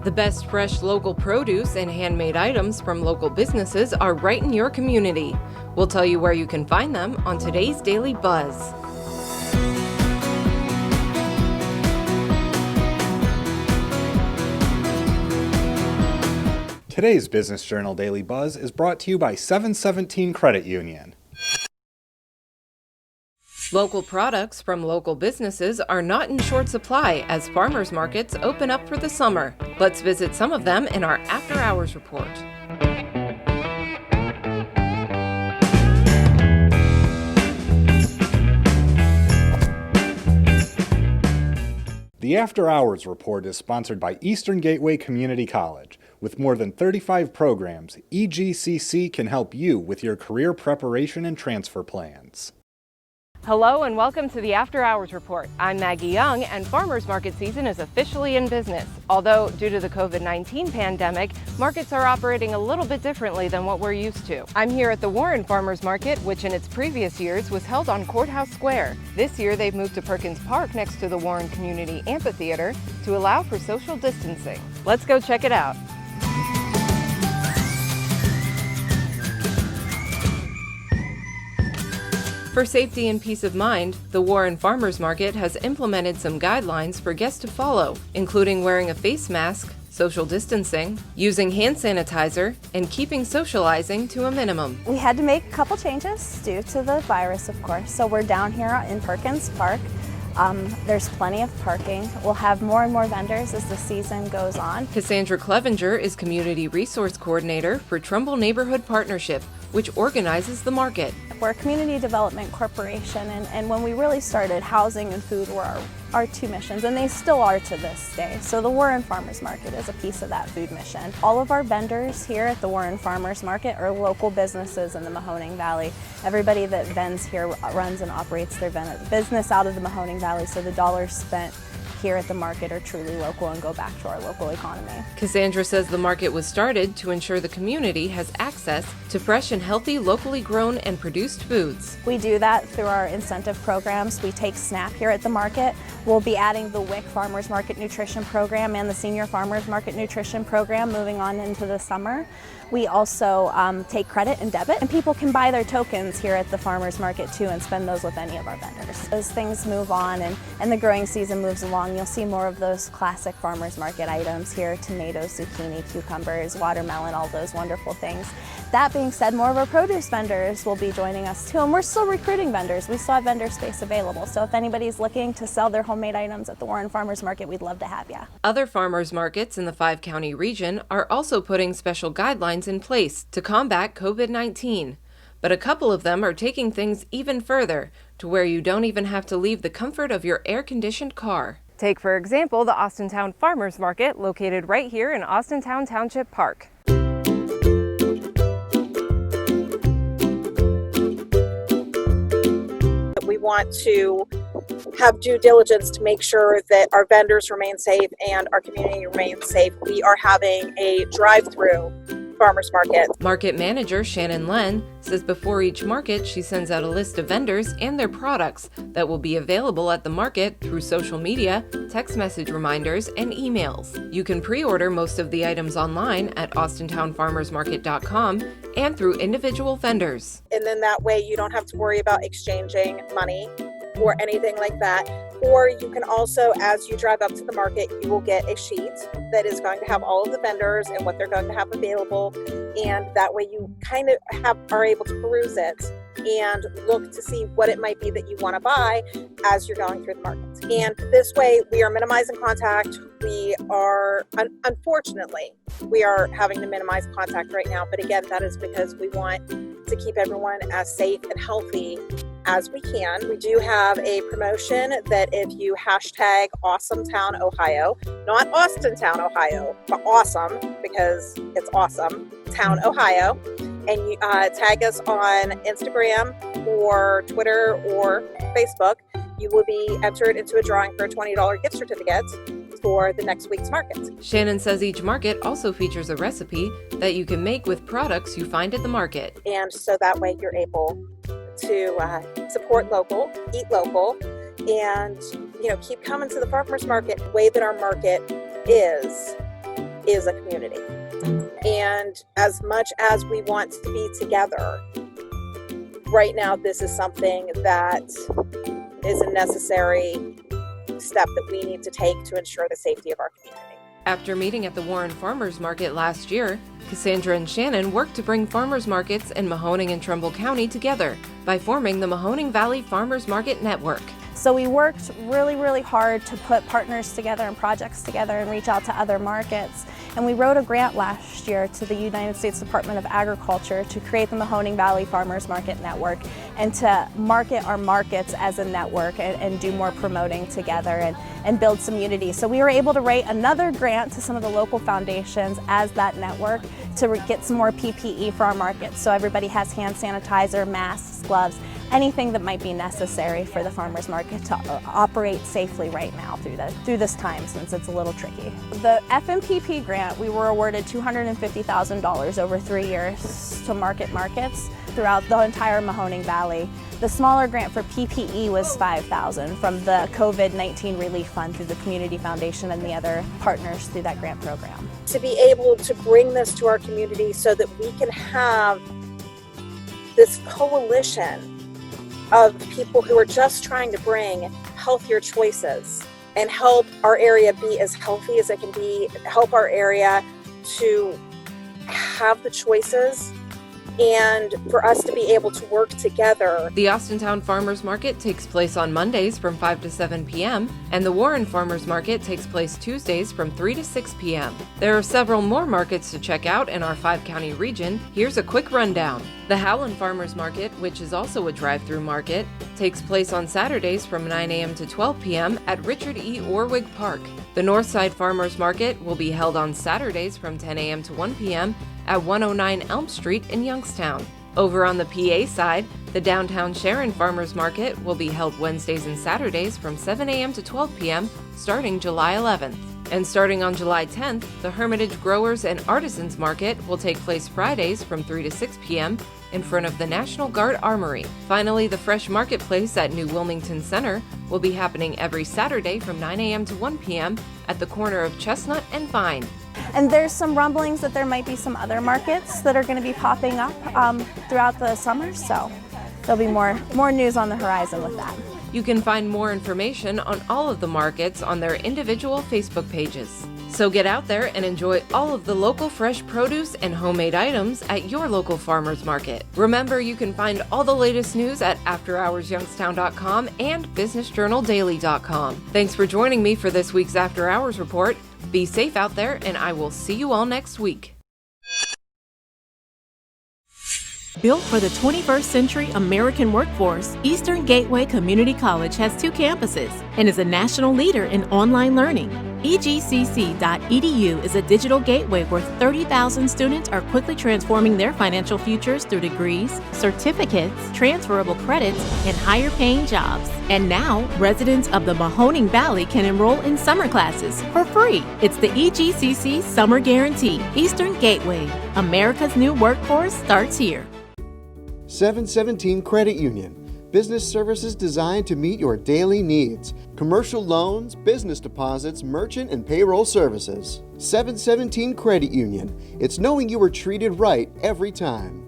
The best fresh local produce and handmade items from local businesses are right in your community. We'll tell you where you can find them on today's Daily Buzz. Today's Business Journal Daily Buzz is brought to you by 717 Credit Union. Local products from local businesses are not in short supply as farmers markets open up for the summer. Let's visit some of them in our After Hours report. The After Hours report is sponsored by Eastern Gateway Community College. With more than 35 programs, EGCC can help you with your career preparation and transfer plans. Hello and welcome to the After Hours report. I'm Maggie Young, and farmers market season is officially in business. Although due to the COVID-19 pandemic, markets are operating a little bit differently than what we're used to. I'm here at the Warren Farmers Market, which in its previous years was held on Courthouse Square. This year they've moved to Perkins Park next to the Warren Community Amphitheater to allow for social distancing. Let's go check it out. For safety and peace of mind, the Warren Farmers Market has implemented some guidelines for guests to follow, including wearing a face mask, social distancing, using hand sanitizer, and keeping socializing to a minimum. We had to make a couple changes due to the virus, of course. So we're down here in Perkins Park. There's plenty of parking. We'll have more and more vendors as the season goes on. Cassandra Clevenger is Community Resource Coordinator for Trumbull Neighborhood Partnership, which organizes the market. We're a community development corporation, and when we really started, housing and food were our two missions, and they still are to this day. So the Warren Farmers Market is a piece of that food mission. All of our vendors here at the Warren Farmers Market are local businesses in the Mahoning Valley. Everybody that vends here runs and operates their business out of the Mahoning Valley, so the dollars spent here at the market are truly local and go back to our local economy. Cassandra says the market was started to ensure the community has access to fresh and healthy locally grown and produced foods. We do that through our incentive programs. We take SNAP here at the market. We'll be adding the WIC Farmers Market Nutrition Program and the Senior Farmers Market Nutrition Program moving on into the summer. We also take credit and debit, and people can buy their tokens here at the farmers market too and spend those with any of our vendors. As things move on and the growing season moves along, you'll see more of those classic farmers market items here: tomatoes, zucchini, cucumbers, watermelon, all those wonderful things. That being said, more of our produce vendors will be joining us too, and we're still recruiting vendors. We still have vendor space available, so if anybody's looking to sell their homemade items at the Warren Farmers Market, we'd love to have you. Other farmers markets in the 5-county region are also putting special guidelines in place to combat COVID-19. But a couple of them are taking things even further, to where you don't even have to leave the comfort of your air-conditioned car. Take, for example, the Austintown Farmers Market, located right here in Austintown Township Park. We want to have due diligence to make sure that our vendors remain safe and our community remains safe. We are having a drive-through farmers market. Market manager Shannon Len says before each market, she sends out a list of vendors and their products that will be available at the market through social media, text message reminders, and emails. You can pre-order most of the items online at austintownfarmersmarket.com and through individual vendors. And then that way you don't have to worry about exchanging money or anything like that. Or you can also, as you drive up to the market, you will get a sheet that is going to have all of the vendors and what they're going to have available. And that way you kind of are able to peruse it and look to see what it might be that you want to buy as you're going through the market. And this way we are minimizing contact. We are, unfortunately, we are having to minimize contact right now. But again, that is because we want to keep everyone as safe and healthy as we can. We do have a promotion that if you hashtag AwesomeTown Ohio, not Austintown Ohio, but awesome, because it's awesome, Town Ohio, and you tag us on Instagram or Twitter or Facebook, you will be entered into a drawing for a $20 gift certificate for the next week's market. Shannon says each market also features a recipe that you can make with products you find at the market. And so that way you're able to support local, eat local, and keep coming to the farmers market. The way that our market is is a community. And as much as we want to be together, right now this is something that is a necessary step that we need to take to ensure the safety of our community. After meeting at the Warren Farmers Market last year, Cassandra and Shannon worked to bring farmers markets in Mahoning and Trumbull County together by forming the Mahoning Valley Farmers Market Network. So we worked really hard to put partners together and projects together and reach out to other markets. And we wrote a grant last year to the United States Department of Agriculture to create the Mahoning Valley Farmers Market Network and to market our markets as a network and do more promoting together and build some unity. So we were able to write another grant to some of the local foundations as that network to get some more PPE for our markets. So everybody has hand sanitizer, masks, gloves, anything that might be necessary for the farmers market to operate safely right now through this time, since it's a little tricky. The FMPP grant, we were awarded $250,000 over 3 years to market markets throughout the entire Mahoning Valley. The smaller grant for PPE was $5,000 from the COVID-19 relief fund through the Community Foundation and the other partners through that grant program. To be able to bring this to our community so that we can have this coalition of people who are just trying to bring healthier choices and help our area be as healthy as it can be, help our area to have the choices, and for us to be able to work together. The Austintown Farmers Market takes place on Mondays from 5 to 7 p.m., and the Warren Farmers Market takes place Tuesdays from 3 to 6 p.m. There are several more markets to check out in our 5-county region. Here's a quick rundown. The Howland Farmers Market, which is also a drive-through market, takes place on Saturdays from 9 a.m. to 12 p.m. at Richard E. Orwig Park. The Northside Farmers Market will be held on Saturdays from 10 a.m. to 1 p.m. at 109 Elm Street in Youngstown. Over on the PA side, the Downtown Sharon Farmers Market will be held Wednesdays and Saturdays from 7 a.m. to 12 p.m. starting July 11th. And starting on July 10th, the Hermitage Growers and Artisans Market will take place Fridays from 3 to 6 p.m. in front of the National Guard Armory. Finally, the Fresh Marketplace at New Wilmington Center will be happening every Saturday from 9 a.m. to 1 p.m. at the corner of Chestnut and Vine. And there's some rumblings that there might be some other markets that are going to be popping up throughout the summer, so there'll be more news on the horizon with that. You can find more information on all of the markets on their individual Facebook pages. So get out there and enjoy all of the local fresh produce and homemade items at your local farmers market. Remember, you can find all the latest news at AfterHoursYoungstown.com and BusinessJournalDaily.com. Thanks for joining me for this week's After Hours Report. Be safe out there, and I will see you all next week. Built for the 21st century American workforce, Eastern Gateway Community College has 2 campuses and is a national leader in online learning. EGCC.edu is a digital gateway where 30,000 students are quickly transforming their financial futures through degrees, certificates, transferable credits, and higher-paying jobs. And now, residents of the Mahoning Valley can enroll in summer classes for free. It's the EGCC Summer Guarantee. Eastern Gateway. America's new workforce starts here. 717 Credit Union. Business services designed to meet your daily needs. Commercial loans, business deposits, merchant and payroll services. 717 Credit Union. It's knowing you were treated right every time.